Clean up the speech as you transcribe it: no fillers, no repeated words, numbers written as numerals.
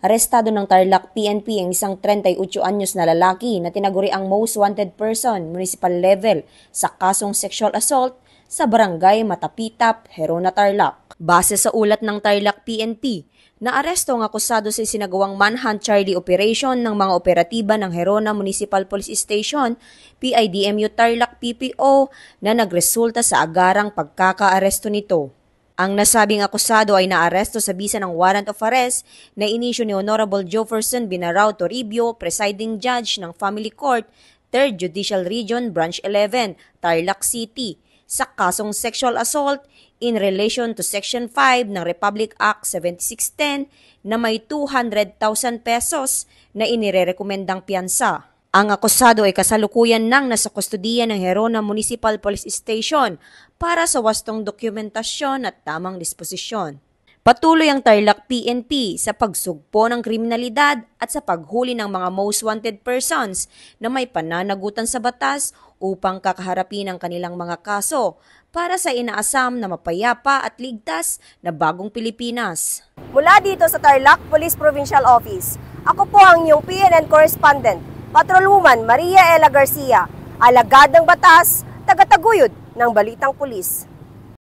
Arestado ng Tarlac PNP ang isang 38 anyos na lalaki na tinaguri ang most wanted person municipal level sa kasong sexual assault sa barangay Matapitap, Herona, Tarlac. Base sa ulat ng Tarlac PNP, naaresto ang akusado sa sinagawang manhunt Charlie operation ng mga operatiba ng Herona Municipal Police Station, PIDMU Tarlac PPO na nagresulta sa agarang pagkakaaresto nito. Ang nasabing akusado ay naaresto sa bisa ng warrant of arrest na inisyu ni Honorable Jefferson Binarao Toribio, presiding judge ng Family Court, 3rd Judicial Region, Branch 11, Tarlac City, sa kasong sexual assault in relation to Section 5 ng Republic Act 7610 na may 200,000 pesos na inirerekomendang piyansa. Ang akusado ay kasalukuyan nang nasa kustudiya ng Herona Municipal Police Station para sa wastong dokumentasyon at tamang disposisyon. Patuloy ang Tarlac PNP sa pagsugpo ng kriminalidad at sa paghuli ng mga most wanted persons na may pananagutan sa batas upang kakaharapin ang kanilang mga kaso para sa inaasam na mapayapa at ligtas na bagong Pilipinas. Mula dito sa Tarlac Police Provincial Office, ako po ang inyong PNN correspondent, Patrolwoman Maria Ella Garcia, alagad ng batas, tagataguyod ng Balitang Pulis.